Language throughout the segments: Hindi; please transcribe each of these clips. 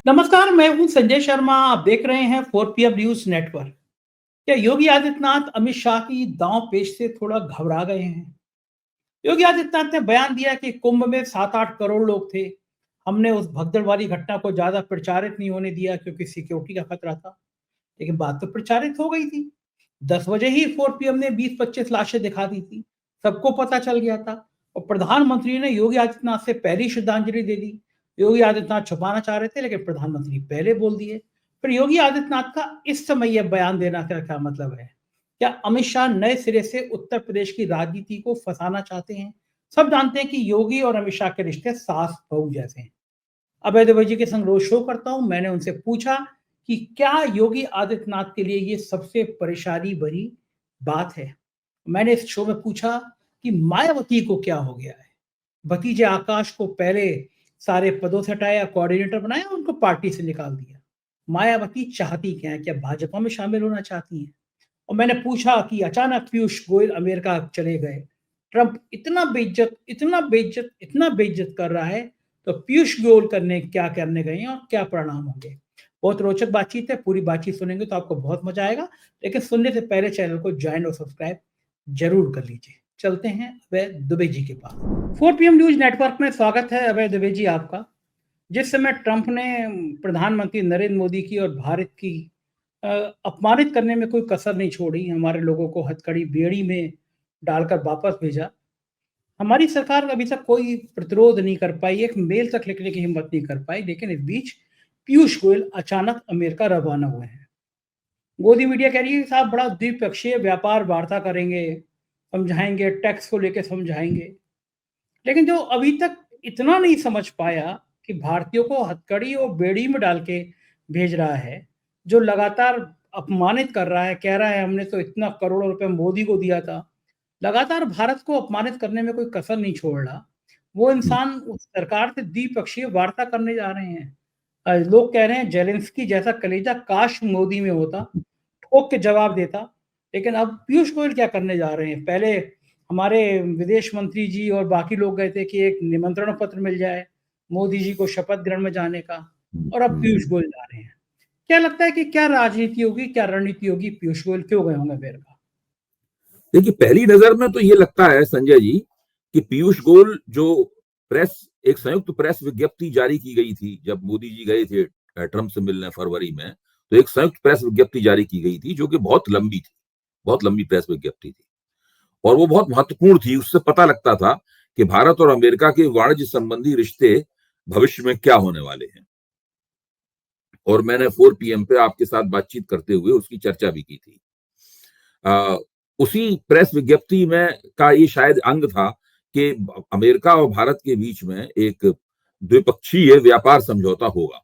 नमस्कार, मैं हूं संजय शर्मा। आप देख रहे हैं 4 PM न्यूज नेटवर्क। क्या योगी आदित्यनाथ अमित शाह की दांव पेच से थोड़ा घबरा गए हैं? योगी आदित्यनाथ ने बयान दिया कि कुंभ में 7-8 करोड़ लोग थे। हमने उस भगदड़ वाली घटना को ज्यादा प्रचारित नहीं होने दिया क्योंकि सिक्योरिटी का खतरा था। लेकिन बात तो प्रचारित हो गई थी। 10 बजे ही 4 PM ने 20-25 लाशें दिखा दी थी। सबको पता चल गया था। और प्रधानमंत्री ने योगी आदित्यनाथ से पहली श्रद्धांजलि दे दी। योगी आदित्यनाथ छुपाना चाह रहे थे लेकिन प्रधानमंत्री पहले बोल दिए। फिर योगी आदित्यनाथ का इस समय यह बयान देना का क्या मतलब है? क्या अमित शाह नए सिरे से उत्तर प्रदेश की राजनीति को फंसाना चाहते हैं? सब जानते हैं कि योगी और अमित शाह के रिश्ते सास बहू जैसे हैं। अभय दुबे जी के संग रोज शो करता हूं। मैंने उनसे पूछा कि क्या योगी आदित्यनाथ के लिए ये सबसे परेशानी भरी बात है। मैंने इस शो में पूछा कि मायावती को क्या हो गया है। भतीजे आकाश को पहले सारे पदों से हटाया, कोऑर्डिनेटर बनाया, उनको पार्टी से निकाल दिया। मायावती चाहती क्या है? क्या भाजपा में शामिल होना चाहती हैं? और मैंने पूछा कि अचानक पीयूष गोयल अमेरिका चले गए। ट्रंप इतना बेइज्जत कर रहा है, तो पीयूष गोयल करने गए हैं और क्या परिणाम होंगे? बहुत रोचक बातचीत है। पूरी बातचीत सुनेंगे तो आपको बहुत मजा आएगा। लेकिन सुनने से पहले चैनल को ज्वाइन और सब्सक्राइब जरूर कर लीजिए। चलते हैं अभय दुबे जी के पास। 4 PM न्यूज नेटवर्क में स्वागत है अभय दुबे जी आपका। जिस समय ट्रंप ने प्रधानमंत्री नरेंद्र मोदी की और भारत की अ, अपमानित करने में कोई कसर नहीं छोड़ी, हमारे लोगों को हथकड़ी बेड़ी में डालकर वापस भेजा। हमारी सरकार अभी तक कोई प्रतिरोध नहीं कर पाई, एक मेल तक लिखने की हिम्मत नहीं कर पाई। लेकिन इस बीच पीयूष गोयल अचानक अमेरिका रवाना हुए हैं। गोदी मीडिया कह रही है कि साहब बड़ा द्विपक्षीय व्यापार वार्ता करेंगे, समझाएंगे, टैक्स को लेकर समझाएंगे। लेकिन जो अभी तक इतना नहीं समझ पाया कि भारतीयों को हथकड़ी और बेड़ी में डाल के भेज रहा है, जो लगातार अपमानित कर रहा है, कह रहा है हमने तो इतना करोड़ों रुपए मोदी को दिया था, लगातार भारत को अपमानित करने में कोई कसर नहीं छोड़ रहा। वो इंसान उस सरकार से द्विपक्षीय वार्ता करने जा रहे हैं। लोग कह रहे हैं जेलेंस्की जैसा कलेजा काश मोदी में होता, ठोक के जवाब देता। लेकिन अब पीयूष गोयल क्या करने जा रहे हैं? पहले हमारे विदेश मंत्री जी और बाकी लोग गए थे कि एक निमंत्रण पत्र मिल जाए मोदी जी को शपथ ग्रहण में जाने का, और अब पीयूष गोयल जा रहे हैं। क्या लगता है कि क्या राजनीति होगी, क्या रणनीति होगी? पीयूष गोयल क्यों गए होंगे अमेरिका? देखिए, पहली नजर में तो ये लगता है संजय जी कि पीयूष गोयल जो प्रेस एक संयुक्त प्रेस विज्ञप्ति जारी की गई थी जब मोदी जी गए थे ट्रंप से मिलने फरवरी में। तो एक संयुक्त प्रेस विज्ञप्ति जारी की गई थी जो कि बहुत लंबी थी, बहुत लंबी प्रेस विज्ञप्ति थी और वो बहुत महत्वपूर्ण थी। उससे पता लगता था कि भारत और अमेरिका के वाणिज्य संबंधी रिश्ते भविष्य में क्या होने वाले हैं। और मैंने 4 PM पे आपके साथ बातचीत करते हुए उसकी चर्चा भी की थी। उसी प्रेस विज्ञप्ति में का ये शायद अंग था कि अमेरिका और भारत के बीच में एक द्विपक्षीय व्यापार समझौता होगा।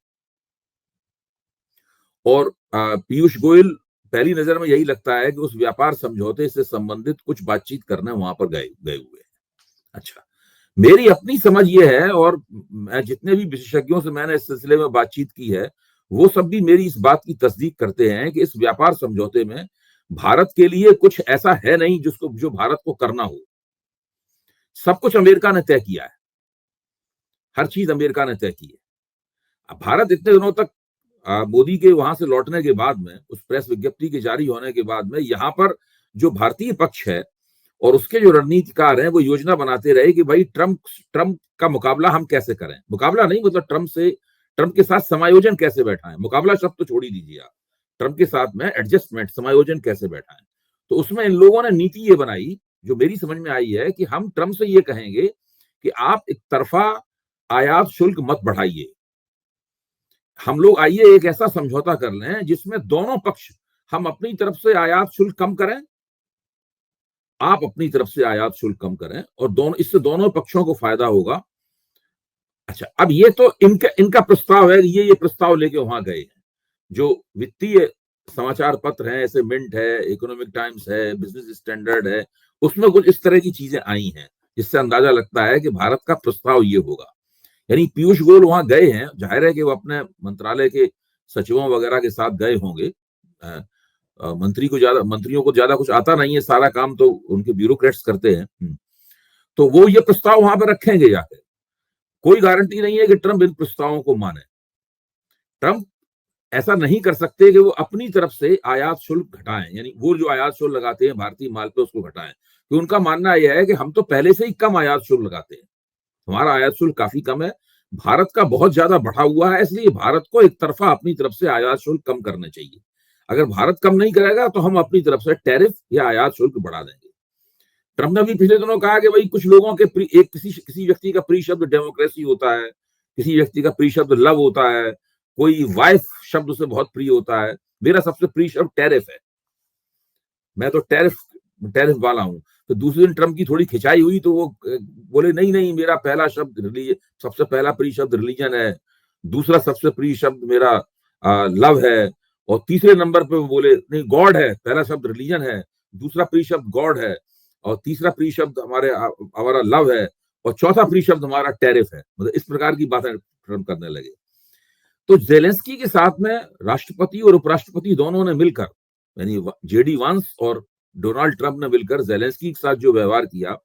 और पीयूष गोयल पहली नजर में यही लगता है कि उस व्यापार समझौते से संबंधित कुछ बातचीत करने वहां पर गए गए हुए हैं। अच्छा, मेरी अपनी समझ ये है और मैं जितने भी विशेषज्ञों से मैंने इस सिलसिले में बातचीत की है वो सब भी मेरी इस बात की तस्दीक करते हैं कि इस व्यापार समझौते में भारत के लिए कुछ ऐसा है नहीं जिसको जो भारत को करना हो। सब कुछ अमेरिका ने तय किया है, हर चीज अमेरिका ने तय की है। अब भारत इतने दिनों तक मोदी के वहां से लौटने के बाद में, उस प्रेस विज्ञप्ति के जारी होने के बाद में, यहाँ पर जो भारतीय पक्ष है और उसके जो रणनीतिकार हैं वो योजना बनाते रहे कि भाई ट्रंप ट्रंप का मुकाबला हम कैसे करें। मुकाबला नहीं, मतलब ट्रंप के साथ समायोजन कैसे बैठाएं। मुकाबला शब्द तो छोड़ ही दीजिए आप, ट्रंप के साथ में एडजस्टमेंट, समायोजन कैसे बैठाएं। तो उसमें इन लोगों ने नीति ये बनाई जो मेरी समझ में आई है कि हम ट्रंप से ये कहेंगे कि आप एक तरफा आयात शुल्क मत बढ़ाइए। हम लोग आइए एक ऐसा समझौता कर लें जिसमें दोनों पक्ष, हम अपनी तरफ से आयात शुल्क कम करें, आप अपनी तरफ से आयात शुल्क कम करें, और इससे दोनों पक्षों को फायदा होगा। अच्छा, अब ये तो इनका इनका प्रस्ताव है, ये प्रस्ताव लेके वहां गए हैं। जो वित्तीय समाचार पत्र हैं, ऐसे मिंट है, इकोनॉमिक टाइम्स है, बिजनेस स्टैंडर्ड है, उसमें कुछ इस तरह की चीजें आई हैं जिससे अंदाजा लगता है कि भारत का प्रस्ताव ये होगा। यानी पीयूष गोयल वहां गए हैं, जाहिर है कि वो अपने मंत्रालय के सचिवों वगैरह के साथ गए होंगे। मंत्रियों को ज्यादा कुछ आता नहीं है, सारा काम तो उनके ब्यूरोक्रेट्स करते हैं। तो वो ये प्रस्ताव वहां पर रखेंगे जाकर। कोई गारंटी नहीं है कि ट्रंप इन प्रस्तावों को माने, ट्रंप ऐसा नहीं कर सकते कि वो अपनी तरफ से आयात शुल्क घटाएं, यानी वो जो आयात शुल्क लगाते हैं भारतीय माल पे उसको घटाएं, तो उनका मानना यह है कि हम तो पहले से ही कम आयात शुल्क लगाते हैं, हमारा आयात शुल्क काफी कम है, भारत का बहुत ज्यादा बढ़ा हुआ है, इसलिए भारत को एक तरफा अपनी तरफ से आयात शुल्क कम करना चाहिए। अगर भारत कम नहीं करेगा तो हम अपनी तरफ से टैरिफ या आयात शुल्क बढ़ा देंगे। ट्रंप ने भी पिछले दिनों कहा कि भाई कुछ लोगों के एक किसी व्यक्ति का प्रिय शब्द डेमोक्रेसी होता है, किसी व्यक्ति का प्रिय शब्द लव होता है, कोई वाइफ शब्द उसे बहुत प्रिय होता है, मेरा सबसे प्रिय शब्द टैरिफ है, मैं तो टैरिफ वाला हूं। तो दूसरे दिन ट्रंप की थोड़ी खिंचाई हुई तो वो बोले नहीं नहीं, मेरा पहला शब्द सबसे पहला प्रिय शब्द रिलीजन है, दूसरा सबसे प्रिय शब्द मेरा लव है, और तीसरे नंबर पे वो बोले नहीं गॉड है, पहला शब्द रिलीजन है, दूसरा प्रिय शब्द गॉड है, और तीसरा प्रिय शब्द हमारा लव है, और चौथा प्रिय शब्द हमारा टैरिफ है। मतलब इस प्रकार की बातें ट्रंप करने लगे। तो जेलेंस्की के साथ में राष्ट्रपति और उपराष्ट्रपति दोनों ने मिलकर, यानी जेडी वांस और डोनाल्ड ट्रंप ने मिलकर जेलेंस्की के साथ जो व्यवहार किया,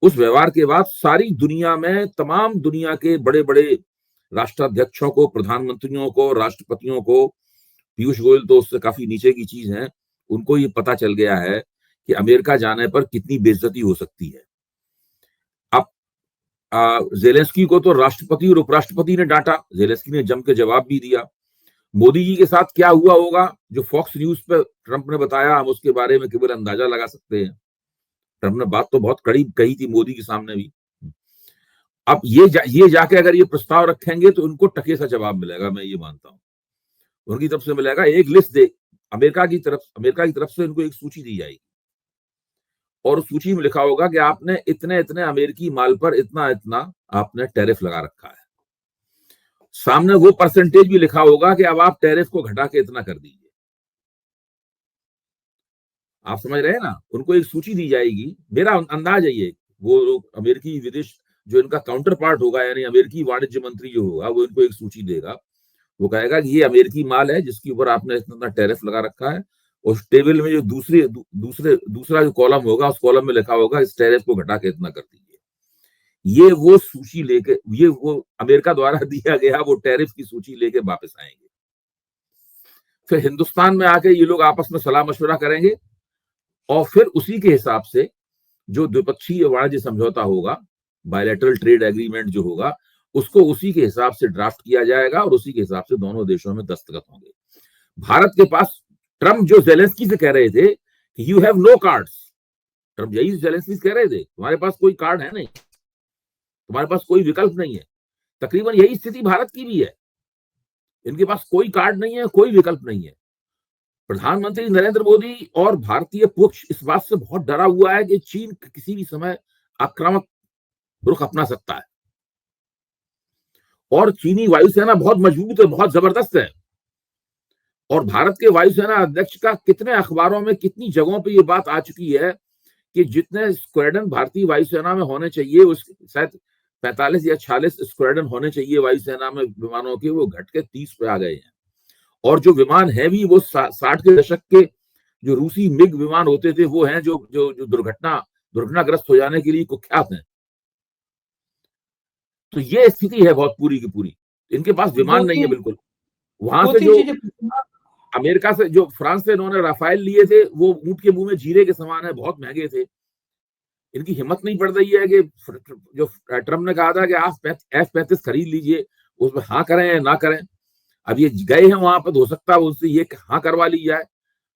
उस व्यवहार के बाद सारी दुनिया में तमाम दुनिया के बड़े बड़े राष्ट्राध्यक्षों को, प्रधानमंत्रियों को, राष्ट्रपतियों को, पीयूष गोयल तो उससे काफी नीचे की चीज है, उनको ये पता चल गया है कि अमेरिका जाने पर कितनी बेइज्जती हो सकती है। अब जेलेंस्की को तो राष्ट्रपति और उपराष्ट्रपति ने डांटा, जेलेंस्की ने जम के जवाब भी दिया। मोदी जी के साथ क्या हुआ होगा, जो फॉक्स न्यूज पे ट्रंप ने बताया, हम उसके बारे में केवल अंदाजा लगा सकते हैं। ट्रंप ने बात तो बहुत कड़ी कही थी मोदी के सामने भी। अब ये जाके अगर ये प्रस्ताव रखेंगे तो उनको टके सा जवाब मिलेगा, मैं ये मानता हूं। उनकी तरफ से मिलेगा एक लिस्ट दे, अमेरिका की तरफ से उनको एक सूची दी जाएगी, और उस सूची में लिखा होगा कि आपने इतने इतने अमेरिकी माल पर इतना इतना आपने टैरिफ लगा रखा है। सामने वो परसेंटेज भी लिखा होगा कि अब आप टैरिफ को घटा के इतना कर दीजिए। आप समझ रहे हैं ना, उनको एक सूची दी जाएगी। मेरा अंदाज है ये, वो लोग अमेरिकी विदेश जो इनका काउंटर पार्ट होगा, यानी अमेरिकी वाणिज्य मंत्री जो होगा, वो इनको एक सूची देगा। वो कहेगा कि ये अमेरिकी माल है जिसके ऊपर आपने इतना टैरिफ लगा रखा है। उस टेबल में जो दूसरा जो कॉलम होगा, उस कॉलम में लिखा होगा इस टैरिफ को घटा के इतना कर दीजिए। ये वो सूची लेके, ये वो अमेरिका द्वारा दिया गया वो टैरिफ की सूची लेके वापस आएंगे। फिर हिंदुस्तान में आके ये लोग आपस में सलाह मशवरा करेंगे, और फिर उसी के हिसाब से जो द्विपक्षीय वाणिज्य समझौता होगा, बायलैटरल ट्रेड एग्रीमेंट जो होगा, उसको उसी के हिसाब से ड्राफ्ट किया जाएगा, और उसी के हिसाब से दोनों देशों में दस्तखत होंगे। भारत के पास, ट्रंप जो जेलेंस्की से कह रहे थे कि you have no cards, Trump यही जेलेंस्की से कह रहे थे, तुम्हारे पास कोई कार्ड है नहीं, तुम्हारे पास कोई विकल्प नहीं है। तकरीबन यही स्थिति भारत की भी है, इनके पास कोई कार्ड नहीं है, कोई विकल्प नहीं है। प्रधानमंत्री नरेंद्र मोदी और भारतीय पक्ष इस बात से बहुत डरा हुआ है कि चीन किसी भी समय आक्रामक रुख अपना सकता है, और चीनी वायुसेना बहुत मजबूत है, बहुत जबरदस्त है। और भारत के वायुसेना अध्यक्ष का कितने अखबारों में, कितनी जगहों पे ये बात आ चुकी है कि जितने स्क्वाड्रन भारतीय वायुसेना में होने चाहिए, उस शायद 45 या 46 स्क्वाड्रन होने चाहिए वायुसेना में विमानों के, वो घट के 30 पे आ गए हैं। और जो विमान है भी वो 60 के दशक के जो रूसी मिग विमान होते थे, वो हैं जो जो जो दुर्घटनाग्रस्त हो जाने के लिए कुख्यात हैं। तो ये स्थिति है बहुत पूरी की पूरी, इनके पास विमान नहीं है बिल्कुल। वहां से जो अमेरिका से, जो फ्रांस से इन्होंने राफेल लिए थे, वो ऊंट के मुंह में जीरे के समान है, बहुत महंगे थे। इनकी हिम्मत नहीं पड़ रही है कि जो ट्रंप ने कहा था कि आप F-35 खरीद लीजिए, उसमें हाँ करें या ना करें। अब ये गए हैं वहां पर, हो सकता है उनसे ये हाँ करवा ली जाए,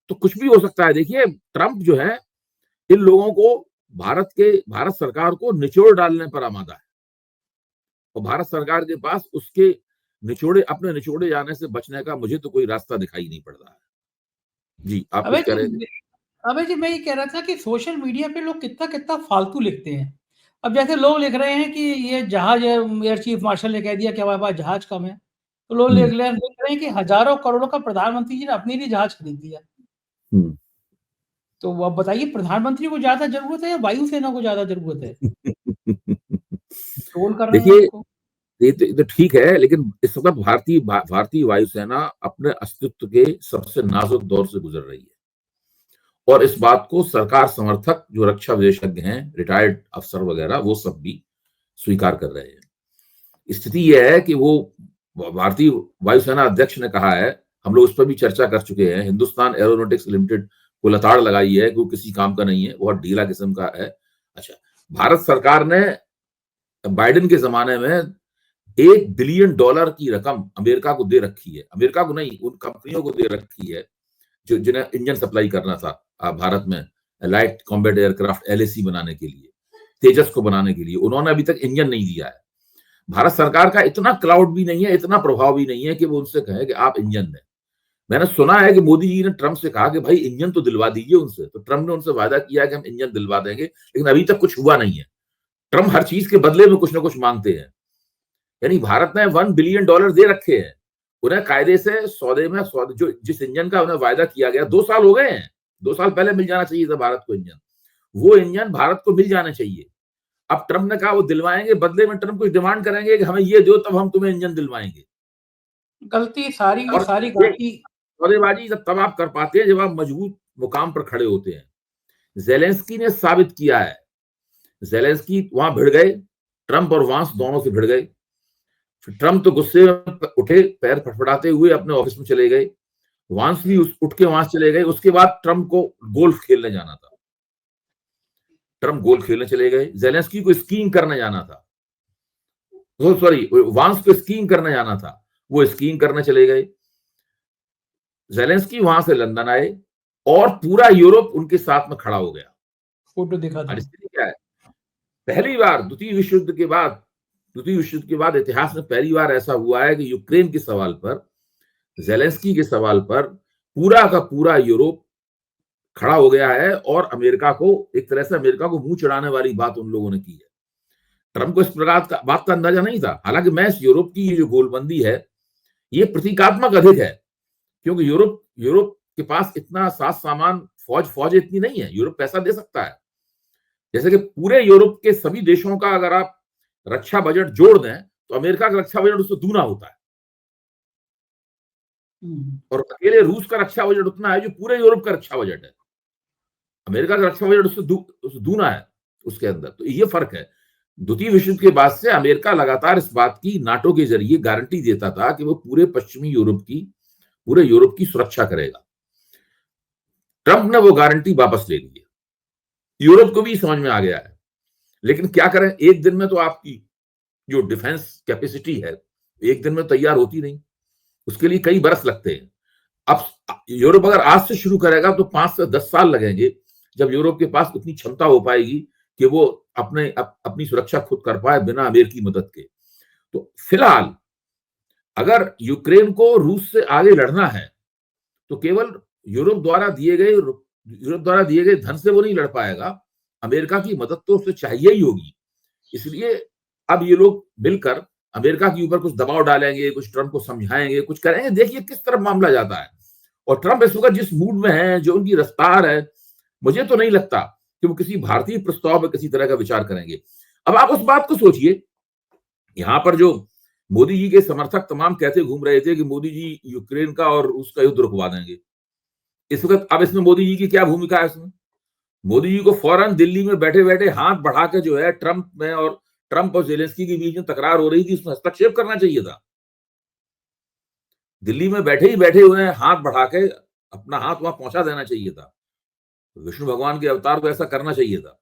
तो कुछ भी हो सकता है। देखिए ट्रंप जो है इन लोगों को, भारत सरकार को निचोड़ डालने पर आमादा है, और भारत सरकार के पास उसके अपने निचोड़े जाने से बचने का मुझे तो कोई रास्ता दिखाई नहीं पड़ रहा है। जी, आप कुछ कह रहे थे? अबे जी, मैं ये कह रहा था कि सोशल मीडिया पे लोग कितना कितना फालतू लिखते हैं। अब जैसे लोग लिख रहे हैं कि ये जहाज, एयर चीफ मार्शल ने कह दिया कि हमारे पास जहाज कम है, तो लोग लिख रहे हैं कि हजारों करोड़ों का प्रधानमंत्री जी ने अपने लिए जहाज खरीद दिया। तो अब बताइए, प्रधानमंत्री को ज्यादा जरूरत है या वायुसेना को ज्यादा जरूरत है? ट्रोल कर रहे हैं देखिए, उसको। ये तो ठीक है, लेकिन इस वक्त भारतीय वायुसेना अपने अस्तित्व के सबसे नाजुक दौर से गुजर रही है, और इस बात को सरकार समर्थक जो रक्षा विशेषज्ञ हैं, रिटायर्ड अफसर वगैरह, वो सब भी स्वीकार कर रहे हैं। स्थिति यह है कि वो भारतीय वायुसेना अध्यक्ष ने कहा है, हम लोग उस पर भी चर्चा कर चुके हैं, हिंदुस्तान एरोनॉटिक्स लिमिटेड को लताड़ लगाई है कि वो किसी काम का नहीं है, बहुत ढीला किस्म का है। अच्छा, भारत सरकार ने बाइडेन के जमाने में $1 बिलियन की रकम अमेरिका को दे रखी है, अमेरिका को नहीं, उन कंपनियों को दे रखी है जो जिन्हें इंजन सप्लाई करना था भारत में, लाइट कॉम्बैट एयरक्राफ्ट LAC बनाने के लिए, तेजस को बनाने के लिए। उन्होंने अभी तक इंजन नहीं दिया है। भारत सरकार का इतना क्लाउड भी नहीं है, इतना प्रभाव भी नहीं है कि वो उनसे कहे कि आप इंजन दें। मैंने सुना है कि मोदी जी ने ट्रंप से कहा कि भाई इंजन तो दिलवा दीजिए उनसे, तो ट्रंप ने उनसे वादा किया कि हम इंजन दिलवा देंगे, लेकिन अभी तक कुछ हुआ नहीं है। ट्रंप हर चीज के बदले में कुछ ना कुछ मांगते हैं। यानी भारत ने $1 बिलियन दे रखे हैं, उन्हें कायदे से सौदे में जो जिस इंजन का उन्हें वायदा किया गया, 2 साल हो गए हैं, 2 साल पहले मिल जाना चाहिए था भारत को इंजन, वो इंजन भारत को मिल जाना चाहिए। अब ट्रंप ने कहा वो दिलवाएंगे, बदले में ट्रंप कुछ डिमांड करेंगे कि हमें ये दो तब हम तुम्हें इंजन दिलवाएंगे। गलती सारी की और सारी गलती सौदेबाजी तब आप कर पाते हैं जब आप मजबूत मुकाम पर खड़े होते हैं। जेलेंस्की ने साबित किया है, जेलेंस्की वहां भिड़ गए, ट्रंप और वांस दोनों से भिड़ गए। ट्रंप तो गुस्से में उठे, पैर फटफटाते हुए अपने ऑफिस में चले गए, वांस भी उठ के वहां चले गए। उसके बाद ट्रंप को गोल्फ खेलने जाना था, ट्रंप गोल्फ खेलने चले गए। जेलेंस्की को स्कीइंग करने जाना था, सॉरी वांस को स्कीइंग करने जाना था, वो स्कीइंग करने चले गए। जेलेंस्की वहां से लंदन आए और पूरा यूरोप उनके साथ में खड़ा हो गया। फोटो दिखा था। स्थिति क्या है, पहली बार द्वितीय विश्व युद्ध के बाद इतिहास में पहली बार ऐसा हुआ है कि यूक्रेन के सवाल पर, जेलेंस्की के सवाल पर पूरा का पूरा यूरोप खड़ा हो गया है और अमेरिका को, एक तरह से अमेरिका को मुंह चढ़ाने वाली बात उन लोगों ने की है। ट्रंप को इस प्रकार का बात का अंदाजा नहीं था। हालांकि मैं इस यूरोप की ये जो गोलबंदी है ये प्रतीकात्मक अधिक है, क्योंकि यूरोप के पास इतना साथ सामान, फौज इतनी नहीं है। यूरोप पैसा दे सकता है, जैसे कि पूरे यूरोप के सभी देशों का अगर आप रक्षा बजट जोड़ दें तो अमेरिका का रक्षा बजट उससे दूना होता है, और अकेले रूस का रक्षा बजट उतना है जो पूरे यूरोप का रक्षा बजट है। अमेरिका का रक्षा बजट उससे दूना है उसके अंदर। तो ये फर्क है। द्वितीय विश्व युद्ध के बाद से अमेरिका लगातार इस बात की नाटो के जरिए गारंटी देता था कि वो पूरे यूरोप की सुरक्षा करेगा। ट्रंप ने वो गारंटी वापस ले ली है, यूरोप को भी समझ में आ गया है। लेकिन क्या करें, एक दिन में तो आपकी जो डिफेंस कैपेसिटी है एक दिन में तैयार होती नहीं, उसके लिए कई बरस लगते हैं। अब यूरोप अगर आज से शुरू करेगा तो 5 से 10 साल लगेंगे जब यूरोप के पास उतनी क्षमता हो पाएगी कि वो अपनी सुरक्षा खुद कर पाए बिना अमेरिकी मदद के। तो फिलहाल अगर यूक्रेन को रूस से आगे लड़ना है तो केवल यूरोप द्वारा दिए गए धन से वो नहीं लड़ पाएगा, अमेरिका की मदद तो उसे चाहिए ही होगी। इसलिए अब ये लोग मिलकर अमेरिका के ऊपर कुछ दबाव डालेंगे, कुछ ट्रंप को समझाएंगे, कुछ करेंगे। देखिए किस तरफ मामला जाता है। और ट्रंप इस वक्त जिस मूड में है, जो उनकी रफ्तार है, मुझे तो नहीं लगता कि वो किसी भारतीय प्रस्ताव में किसी तरह का विचार करेंगे। अब आप उस बात को सोचिए, यहां पर जो मोदी जी के समर्थक तमाम कहते घूम रहे थे कि मोदी जी यूक्रेन का और रूस का युद्ध रुकवा देंगे। इस वक्त अब इसमें मोदी जी की क्या भूमिका है? इसमें मोदी जी को फौरन दिल्ली में बैठे बैठे हाथ बढ़ा के जो है ट्रंप और जेलेंस्की के बीच में तकरार हो रही थी, उसमें हस्तक्षेप करना चाहिए था। दिल्ली में बैठे ही बैठे उन्हें हाथ बढ़ा के अपना हाथ वहां पहुंचा देना चाहिए था। विष्णु भगवान के अवतार को ऐसा करना चाहिए था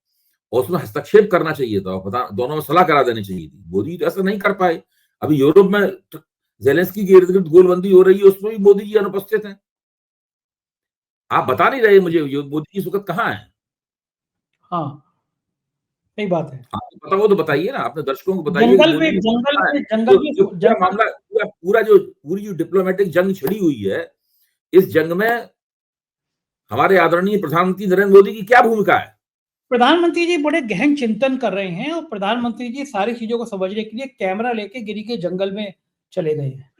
और उसमें हस्तक्षेप करना चाहिए था और दोनों में सलाह करा देनी चाहिए थी। मोदी तो ऐसा नहीं कर पाए। अभी यूरोप में जेलेंस्की के इर्द गिर्द गोलबंदी हो रही है, उसमें भी मोदी जी अनुपस्थित हैं। आप बता नहीं रहे मुझे मोदी जी इस वक्त कहाँ है? हाँ, सही बात है। आपको पता हो तो बताइए ना, अपने दर्शकों को बताइए। पूरी जो डिप्लोमेटिक जंग छिड़ी हुई है, इस जंग में हमारे आदरणीय प्रधानमंत्री नरेंद्र मोदी की क्या भूमिका है? प्रधानमंत्री जी बड़े गहन चिंतन कर रहे हैं और प्रधानमंत्री जी सारी चीजों को समझने के लिए कैमरा लेके गिरी के जंगल में चले गए हैं।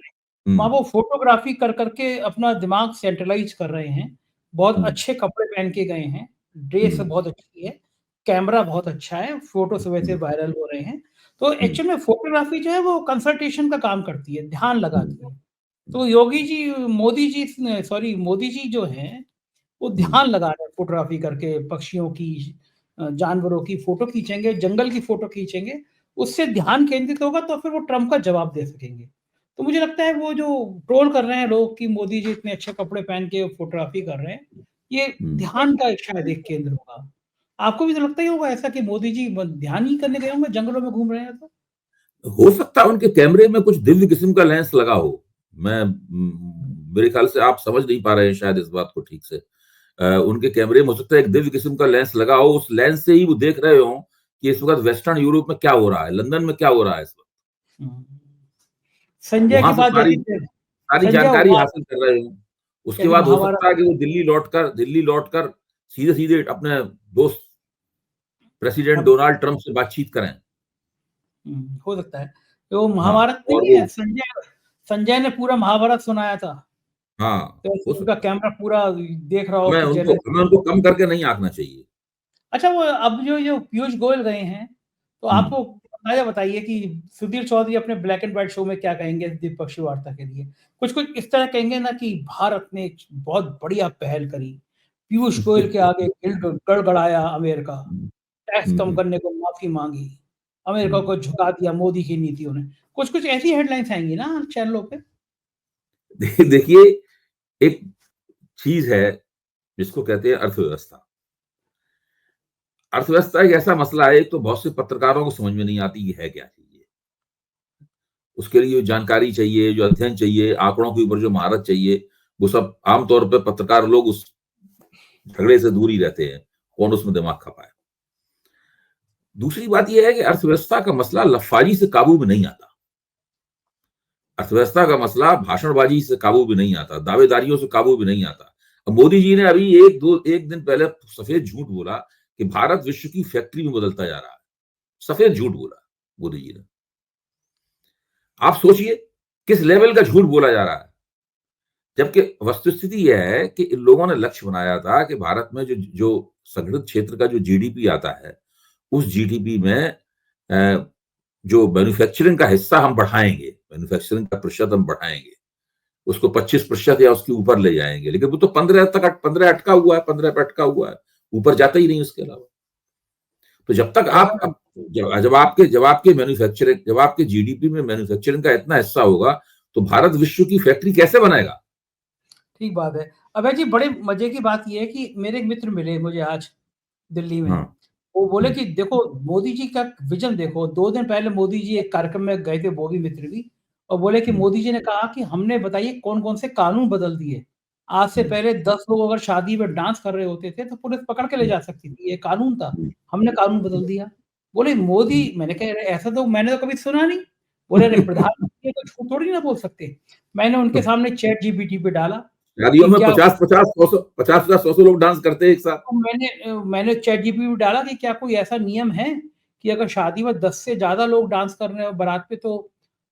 वहां वो फोटोग्राफी कर करके अपना दिमाग सेंट्रलाइज कर रहे हैं। बहुत अच्छे कपड़े पहन के गए हैं, ड्रेस बहुत अच्छी है, कैमरा बहुत अच्छा है, फोटो से वैसे वायरल हो रहे हैं। तो एक्चुअल में फोटोग्राफी जो है वो कंसंट्रेशन का काम करती है, ध्यान लगाती है। तो मोदी जी जो है वो ध्यान लगा रहे हैं फोटोग्राफी करके, पक्षियों की, जानवरों की फोटो खींचेंगे, जंगल की फोटो खींचेंगे, उससे ध्यान केंद्रित होगा तो फिर वो ट्रंप का जवाब दे सकेंगे। तो मुझे लगता है वो जो ट्रोल कर रहे हैं लोग कि मोदी जी इतने अच्छे कपड़े पहन के फोटोग्राफी कर रहे हैं, ये ध्यान का एक शायद एक केंद्र होगा। आपको भी तो लगता ही होगा ऐसा कि मोदी जी ध्यान ही करने गए होंगे, जंगलों में घूम रहे हैं तो? हो सकता है उनके कैमरे में कुछ दिव्य किस्म का लेंस लगा हो। मेरे ख्याल से आप समझ नहीं पा रहे हैं शायद इस बात को ठीक से। उनके कैमरे में हो सकता है एक दिव्य किस्म का लेंस लगा हो, उस लेंस से ही वो देख रहे हो कि इस वक्त वेस्टर्न यूरोप में क्या हो रहा है, लंदन में क्या हो रहा है इस वक्त। हम्म। संजय वहां की से बात सारी जैसे सारी संजय जानकारी उबाल हासिल कर रहे हो। उसके यानी बाद हो महाभारत। सकता है कि वो दिल्ली लौटकर सीधे सीधे अपने दोस्त प्रेसिडेंट अब डोनाल्ड ट्रंप से बातचीत करें। हो सकता है तो हाँ, महाभारत और नहीं वो, है, संजय संजय ने पूरा महाभारत सुनाया था, हाँ, तो हो उनका सकता कैमरा पूरा देख रहा हो है। कि हमें उनको कम करके नहीं आंकना चाहिए। अच्छा वो अब जो जो पीयूष गोयल गए हैं, तो हम्म। आपको अंदाजा बताइए कि सुधीर चौधरी अपने ब्लैक एंड व्हाइट शो में क्या कहेंगे द्विपक्षीय वार्ता के लिए? कुछ इस तरह कहेंगे ना कि भारत ने एक बहुत बढ़िया पहल करी, पीयूष गोयल के आगे गड़गड़ाया अमेरिका, टैक्स कम हम्म। करने को माफी मांगी, अमेरिका हम्म। को झुका दिया मोदी की नीतियों ने। कुछ ऐसी हेडलाइंस आएंगी ना चैनलों पे। देखिए, एक चीज है जिसको कहते हैं अर्थव्यवस्था। अर्थव्यवस्था एक ऐसा मसला है, एक तो बहुत से पत्रकारों को समझ में नहीं आती कि है क्या चीज ये। उसके लिए जो जानकारी चाहिए, जो अध्ययन चाहिए, आंकड़ों के ऊपर जो महारत चाहिए, वो सब आमतौर पर पत्रकार लोग उस झगड़े से दूर ही रहते हैं। कौन उसमें दिमाग खपाए। दूसरी बात यह है कि अर्थव्यवस्था का मसला लफाजी से काबू में नहीं आता। अर्थव्यवस्था का मसला भाषणबाजी से काबू भी नहीं आता, दावेदारियों से काबू भी नहीं आता। अब मोदी जी ने अभी एक दिन पहले सफेद झूठ बोला कि भारत विश्व की फैक्ट्री में बदलता जा रहा है। सफेद झूठ बोला मोदी जी ने। आप सोचिए किस लेवल का झूठ बोला जा रहा है। जबकि वस्तुस्थिति यह है कि इन लोगों ने लक्ष्य बनाया था कि भारत में जो जो संगठित क्षेत्र का जो जीडीपी आता है, उस जीडीपी में जो मैन्युफैक्चरिंग का हिस्सा हम बढ़ाएंगे, मैन्युफैक्चरिंग का प्रतिशत हम बढ़ाएंगे, उसको 25% या उसके ऊपर ले जाएंगे। लेकिन वो तो 15 अटका हुआ है, 15 पे अटका हुआ है, ऊपर जाता ही नहीं उसके अलावा। तो जब तक आप जब आपके मैन्युफैक्चरिंग, जब आपके जीडीपी में मैन्युफैक्चरिंग का इतना हिस्सा होगा, तो भारत विश्व की फैक्ट्री कैसे बनाएगा? ठीक बात है। अभय जी बड़े मजे की बात यह है कि मेरे एक मित्र मिले मुझे आज दिल्ली में। हाँ। वो बोले कि देखो मोदी जी का विजन देखो, 2 दिन पहले मोदी जी एक कार्यक्रम में गए थे, वो भी मित्र भी, और बोले कि मोदी जी ने कहा कि हमने बताइए कौन-कौन से कानून बदल दिए। आज से पहले 10 लोग अगर शादी में डांस कर रहे होते थे तो पुलिस पकड़ के ले जा सकती थी, ये कानून था। हमने कानून बदल दिया। बोले मोदी, मैंने कहा अरे ऐसा तो मैंने तो कभी सुना नहीं। बोले अरे प्रधानमंत्री तो झूठ थोड़ी ना बोल सकते। मैंने उनके सामने चैट जीपीटी पे डाला शादियों कि में क्या 50-50 100 लोग डांस करते हैं एक साथ। तो मैंने चैटजीपीटी में डाला कि क्या कोई ऐसा नियम है कि अगर शादी में 10 से ज़्यादा लोग डांस कर रहे हो बारात पे तो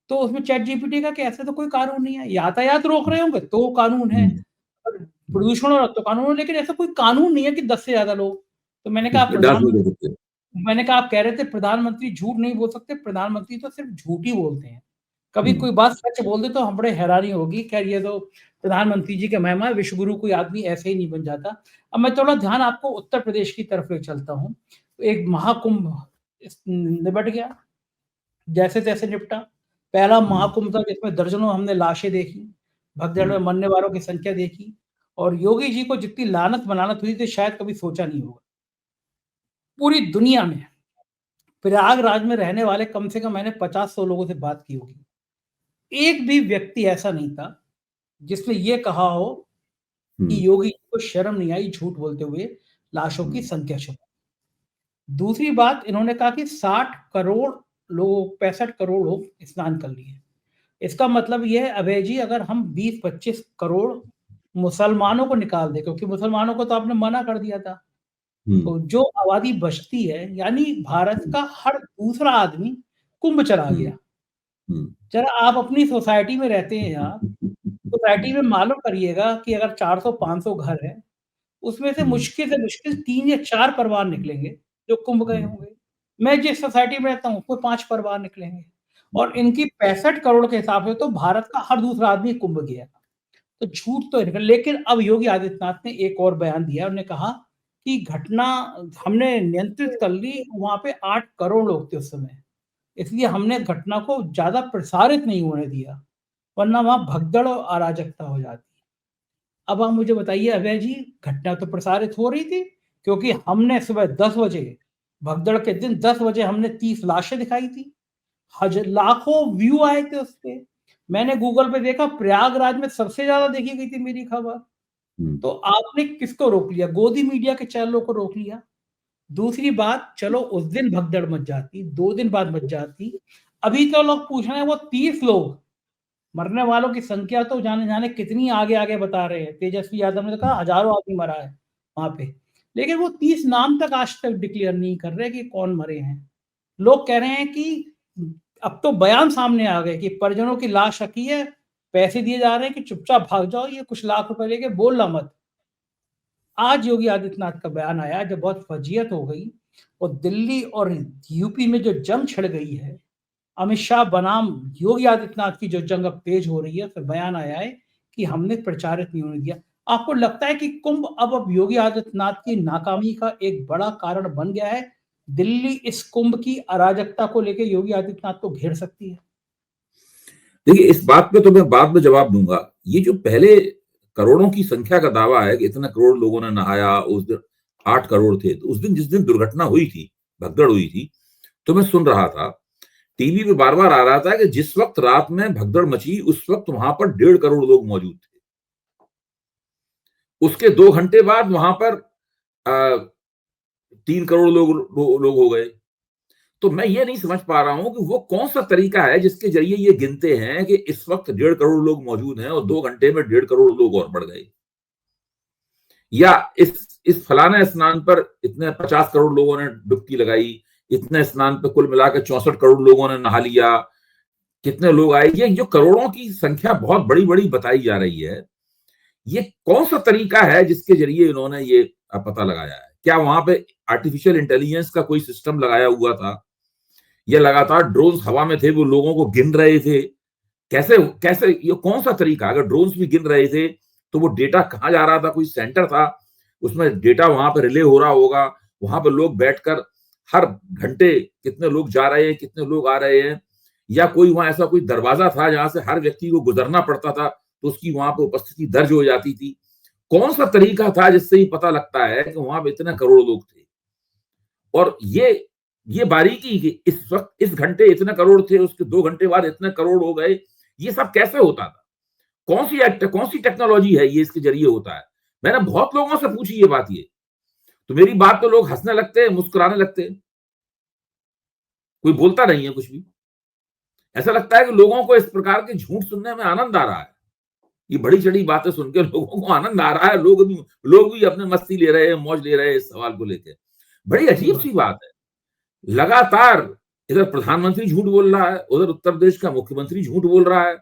उसमें चैटजीपीटी का कि ऐसा तो कोई कानून नहीं है। यातायात रोक रहे होंगे तो कानून है, और प्रदूषण हो रहा तो कानून है, लेकिन ऐसा कोई कानून नहीं है कि 10 से ज़्यादा लोग। तो डांस नहीं कर सकते। मैंने कहा आप कह रहे थे प्रधानमंत्री झूठ नहीं बोल सकते, प्रधानमंत्री तो सिर्फ झूठ ही बोलते हैं। कभी कोई बात सच बोल दे तो हम बड़े हैरानी होगी, खैर ये तो प्रधानमंत्री जी का महिमा है, विश्वगुरु कोई आदमी ऐसे ही नहीं बन जाता। अब मैं थोड़ा ध्यान आपको उत्तर प्रदेश की तरफ ले चलता हूँ। एक महाकुंभ निबट गया, जैसे-तैसे निपटा। पहला महाकुंभ था जिसमें दर्जनों हमने लाशें देखी, भगदड़ में मरने वालों की संख्या देखी, और योगी जी को जितनी लानत-मलानत हुई थी शायद कभी सोचा नहीं होगा। पूरी दुनिया में प्रयागराज में रहने वाले कम से कम मैंने 50-100 लोगों से बात की होगी। एक भी व्यक्ति ऐसा नहीं था जिसने ये कहा हो कि योगी जी को शर्म नहीं आई झूठ बोलते हुए लाशों की संख्या छुपा। दूसरी बात इन्होंने कहा कि 60 करोड़ लोग, 65 करोड़ लोग स्नान कर लिए। इसका मतलब ये है अभय जी, अगर हम 20-25 करोड़ मुसलमानों को निकाल दें, क्योंकि मुसलमानों को तो आपने मना कर दिया था, तो जो आबादी बचती है यानी भारत का हर दूसरा आदमी कुंभ चला गया। जरा आप अपनी सोसाइटी में रहते हैं यहाँ, सोसाइटी में मालूम करिएगा कि अगर 400-500 घर हैं, उसमें से मुश्किल 3 या 4 परिवार निकलेंगे, जो कुंभ गए होंगे। मैं जिस सोसाइटी में रहता हूँ, उसमें 5 परिवार निकलेंगे, और इनकी 65 करोड़ के हिसाब से तो भारत का हर दूसरा आदमी कुंभ गया। तो झूठ तो निकल, लेकिन अब योगी आदित्यनाथ ने एक और बयान दिया, उन्होंने कहा कि घटना हमने नियंत्रित कर ली, वहाँ पे 8 करोड़ लोग थे उस समय, इसलिए हमने घटना को ज़्यादा प्रसारित नहीं होने दिया। वरना वहां भगदड़ और अराजकता हो जाती। अब आप मुझे बताइए अभय जी, घटना तो प्रसारित हो रही थी क्योंकि हमने सुबह 10 बजे, भगदड़ के दिन 10 बजे हमने 30 लाशें दिखाई थी। लाखों व्यू आए थे उस पे। मैंने गूगल पे देखा, प्रयागराज में सबसे ज्यादा देखी गई थी मेरी खबर। तो आपने किसको रोक लिया? गोदी मीडिया के चैनलों को रोक लिया। दूसरी बात, चलो उस दिन भगदड़ मच जाती, 2 दिन बाद मच जाती। अभी तो लोग पूछ रहे हैं वो 30 लोग, मरने वालों की संख्या तो जाने जाने कितनी आगे आगे बता रहे हैं। तेजस्वी यादव ने तो कहा हजारों आदमी मरा है वहां पे, लेकिन वो 30 नाम तक आज तक डिक्लेयर नहीं कर रहे कि कौन मरे हैं। लोग कह रहे हैं कि अब तो बयान सामने आ गए कि परिजनों की लाश रखी है, पैसे दिए जा रहे हैं कि चुपचाप भाग जाओ, ये कुछ लाख रुपए लेके बोलना मत। आज योगी आदित्यनाथ का बयान आया जब बहुत फजीयत हो गई, और दिल्ली और यूपी में जो जंग छिड़ गई है, अमित शाह बनाम योगी आदित्यनाथ की जो जंग अब तेज हो रही है, फिर बयान आया है कि हमने प्रचारित नहीं होने दिया। आपको लगता है कि कुंभ अब योगी आदित्यनाथ की नाकामी का एक बड़ा कारण बन गया है? दिल्ली इस कुंभ की अराजकता को लेकर योगी आदित्यनाथ को घेर सकती है? देखिए, इस बात पे तो मैं बाद में जवाब दूंगा। ये जो पहले करोड़ों की संख्या का दावा है कि इतने करोड़ लोगों ने नहाया, उस दिन 8 करोड़ थे, तो उस दिन जिस दिन दुर्घटना हुई थी, भगदड़ हुई थी, तो मैं सुन रहा था, टीवी पे बार बार आ रहा था कि जिस वक्त रात में भगदड़ मची उस वक्त वहां पर 1.5 करोड़ लोग मौजूद थे। उसके 2 घंटे बाद वहां पर 3 करोड़ लोग हो गए। तो मैं ये नहीं समझ पा रहा हूं कि वो कौन सा तरीका है जिसके जरिए ये गिनते हैं कि इस वक्त 1.5 करोड़ लोग मौजूद हैं और 2 घंटे में 1.5 करोड़ लोग और बढ़ गए, या इस फलाने स्नान पर इतने 50 करोड़ लोगों ने डुबकी लगाई, इतने स्नान पर कुल मिलाकर 64 करोड़ लोगों ने नहा लिया, कितने लोग आए। ये जो करोड़ों की संख्या बहुत बड़ी बड़ी बताई जा रही है, ये कौन सा तरीका है जिसके जरिए इन्होंने ये पता लगाया है? क्या वहां पे आर्टिफिशियल इंटेलिजेंस का कोई सिस्टम लगाया हुआ था, या लगातार ड्रोन्स हवा में थे, वो लोगों को गिन रहे थे? कैसे कैसे ये कौन सा तरीका? अगर ड्रोन्स भी गिन रहे थे तो वो डेटा कहाँ जा रहा था? कोई सेंटर था उसमें डेटा वहां पर रिले हो रहा होगा, वहां पर लोग बैठकर हर घंटे कितने लोग जा रहे हैं, कितने लोग आ रहे हैं, या कोई वहां ऐसा कोई दरवाजा था जहां से हर व्यक्ति को गुजरना पड़ता था तो उसकी वहां पर उपस्थिति दर्ज हो जाती थी? कौन सा तरीका था जिससे ही पता लगता है कि वहां पर इतने करोड़ लोग थे? और ये बारीकी कि इस वक्त इस घंटे इतने करोड़ थे, उसके 2 घंटे बाद इतने करोड़ हो गए, ये सब कैसे होता था? कौन सी टेक्नोलॉजी है ये इसके जरिए होता है? मैंने बहुत लोगों से पूछी ये बात, ये तो मेरी बात तो लोग हंसने लगते हैं, मुस्कुराने लगते हैं, कोई बोलता नहीं है कुछ भी। ऐसा लगता है कि लोगों को इस प्रकार के झूठ सुनने में आनंद आ रहा है। ये बड़ी चढ़ी बातें सुन के लोगों को आनंद आ रहा है, लोग भी अपने मस्ती ले रहे हैं, मौज ले रहे हैं इस सवाल को लेकर। बड़ी सही अजीब बात। सी बात है। लगातार इधर प्रधानमंत्री झूठ बोल रहा है, उधर उत्तर प्रदेश का मुख्यमंत्री झूठ बोल रहा है,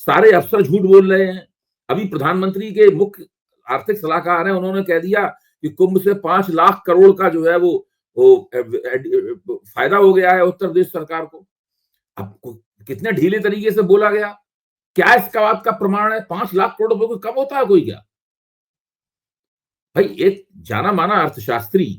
सारे अफसर झूठ बोल रहे हैं। अभी प्रधानमंत्री के मुख्य आर्थिक सलाहकार हैं, उन्होंने कह दिया कि कुंभ से 5 लाख करोड़ का जो है वो फायदा हो गया है उत्तर प्रदेश सरकार को। अब कितने ढीले तरीके से बोला गया, क्या इसका बात का प्रमाण है? 5 लाख करोड़ रुपए को कम होता है कोई क्या? भाई एक जाना माना अर्थशास्त्री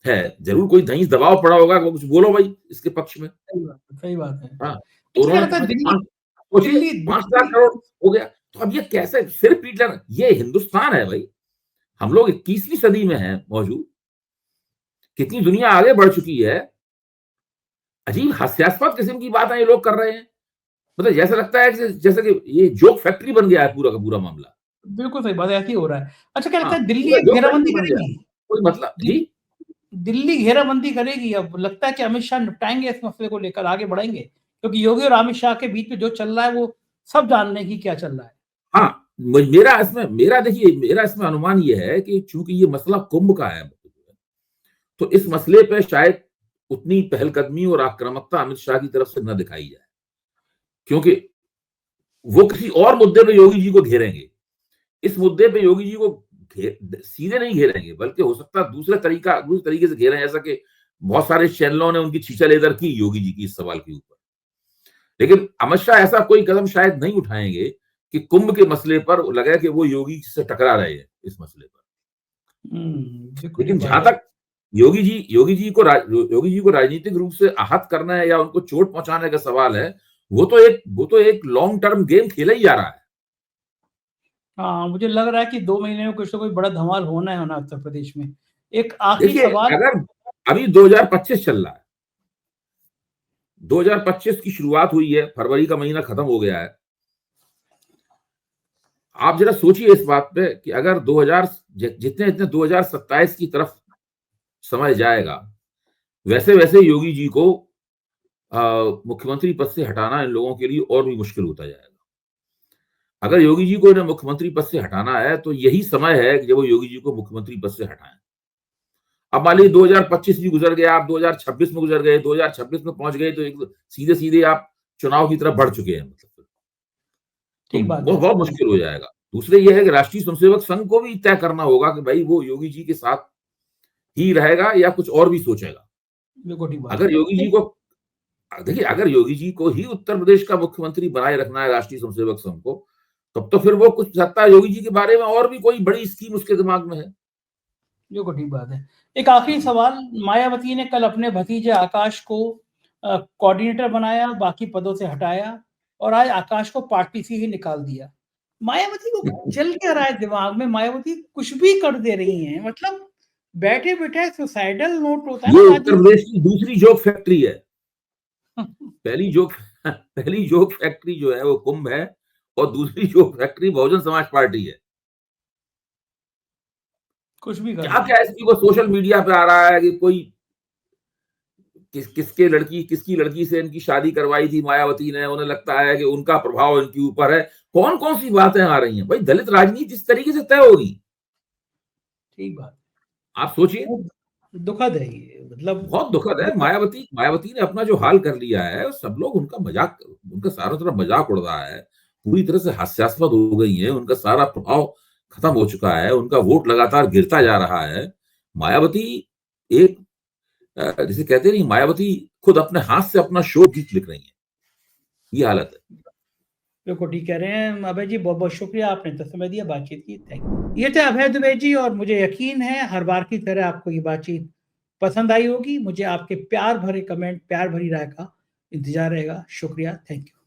है, जरूर कोई दही दबाव पड़ा होगा, कुछ बोलो भाई इसके पक्ष में। सही बात है, सही बात है। हाँ, तो अच्छा, क्या उन्होंने लगता है कहा कि दिल्ली, सोचिए दिल्ली 5 लाख दिल्ली करोड़ हो गया। तो अब ये कैसे सिर पीट लेना? ये हिंदुस्तान है भाई, हम लोग 21वीं सदी में हैं मौजूद, कितनी दुनिया आगे बढ़ चुकी है। अजीब हास्यास्पद किस्म की बातें ये लोग कर रहे हैं। मतलब जैसा लगता है कि जैसे कि ये जोक फैक्ट्री बन गया है पूरा का पूरा मामला। बिल्कुल सही बात है, ऐसे ही हो रहा है। अच्छा, क्या हाँ, लगता है दिल्ली पूरा एक जोक फैक्ट्री घेराबंदी बन गया, करेगी? कोई मतलब दि, जी। दिल्ली घेराबंदी करेगी? अब लगता है कि अमित शाह निपटाएंगे इस मसले को लेकर, आगे बढ़ेंगे, क्योंकि योगी और अमित शाह के बीच में जो चल रहा है वो सब जान रहे हैं कि क्या चल रहा है। हाँ, मेरा इसमें अनुमान ये है कि चूंकि ये मसला कुंभ का है, तो इस मसले पे शायद उतनी पहलकदमी और आक्रामकता अमित शाह की तरफ से न दिखाई जाए, क्योंकि वो किसी और मुद्दे पे योगी जी को घेरेंगे। इस मुद्दे पे योगी जी को सीधे नहीं घेरेंगे, बल्कि हो सकता है दूसरे तरीके से घेरें, जैसा कि बहुत सारे चैनलों ने उनकी छीछा-लेदर की योगी जी की इस सवाल के ऊपर। लेकिन अमित शाह ऐसा कोई कदम शायद नहीं उठाएंगे कि कुंभ के मसले पर लगे कि वो योगी से टकरा रहे हैं इस मसले पर। बिल्कुल ठीक लेकिन बात जहां है। तक योगी जी को राजनीतिक रूप से आहत करना है या उनको चोट पहुंचाने का सवाल है, वो तो एक लॉन्ग टर्म गेम खेला ही जा रहा है। हाँ, मुझे लग रहा है कि 2 महीने में कुछ तो कोई बड़ा धमाल होना है उत्तर प्रदेश में। एक आखिरी देखिए, सवाल। अगर अभी 2025 चल रहा है, 2025 की शुरुआत हुई है, फरवरी का महीना खत्म हो गया है। आप जरा सोचिए इस बात पे कि अगर 2000 जितने जितने 2027 की तरफ समय जाएगा, वैसे वैसे योगी जी को मुख्यमंत्री पद से हटाना इन लोगों के लिए और भी मुश्किल होता जाएगा। अगर योगी जी को इन्हें मुख्यमंत्री पद से हटाना है तो यही समय है कि जब वो योगी जी को मुख्यमंत्री पद से हटाएं। अब मान लीजिए 2025 भी गुजर गया, आप 2026 में गुजर गए, 2026 में पहुंच गए, तो एक सीधे सीधे आप चुनाव की तरफ बढ़ चुके हैं, मतलब तो ठीक बात बहुत है। बहुत मुश्किल हो जाएगा। दूसरे ये है कि राष्ट्रीय स्वयंसेवक संघ को भी तय करना होगा कि भाई वो योगी जी के साथ ही रहेगा या कुछ और भी सोचेगा। बिल्कुल ठीक बात अगर योगी है। जी को देखिए, अगर योगी जी को ही उत्तर प्रदेश का मुख्यमंत्री बनाए रखना है राष्ट्रीय स्वयंसेवक संघ को, तब तो फिर वो कुछ सकता है योगी जी के बारे में और भी कोई बड़ी स्कीम उसके दिमाग में है। बिल्कुल ठीक बात है। एक आखिरी सवाल, मायावती ने कल अपने भतीजे आकाश को कोऑर्डिनेटर बनाया, बाकी पदों से हटाया और आज आकाश को पार्टी से ही निकाल दिया। मायावती को चल क्या रहा है दिमाग में? मायावती कुछ भी कर दे रही हैं, मतलब बैठे-बैठाए सुसाइडल नोट होता है ये ना उत्तर राजनीति। प्रदेश की दूसरी जोक फैक्ट्री है। पहली जोक पहली जोक फैक्ट्री जो है वो कुंभ है, और दूसरी joke factory Bahujan Samaj party है। कुछ भी कर क्या दें। क्या इसकी वो सोशल मीडिया पे आ रहा है कि कोई किसकी लड़की से इनकी शादी करवाई थी मायावती ने, उन्हें लगता है कि उनका प्रभाव इनके ऊपर है। कौन कौन सी बातें आ रही हैं भाई? दलित राजनीति इस तरीके से तय होगी? ठीक बात। आप सोचिए। बहुत दुखद है ये, मतलब बहुत दुखद है। दुखद। मायावती ने अपना जो हाल कर लिया है, सब लोग उनका मजाक, उनका सारा तरफ मजाक उड़ रहा है, पूरी तरह से हास्यास्पद हो गई है, उनका सारा प्रभाव खत्म हो चुका है, उनका वोट लगातार गिरता जा रहा है। मायावती एक जिसे कहते नहीं, मायावती खुद अपने हाथ से अपना शो गीत लिख रही है। ये हालत है। बिल्कुल ठीक कह रहे हैं अभय जी, बहुत बहुत शुक्रिया, आपने तो समय दिया, बातचीत की, थैंक यू। ये थे अभय दुबे जी, और मुझे यकीन है हर बार की तरह आपको ये बातचीत पसंद आई होगी। मुझे आपके प्यार भरे कमेंट, प्यार भरी राय का इंतजार रहेगा। शुक्रिया, थैंक यू।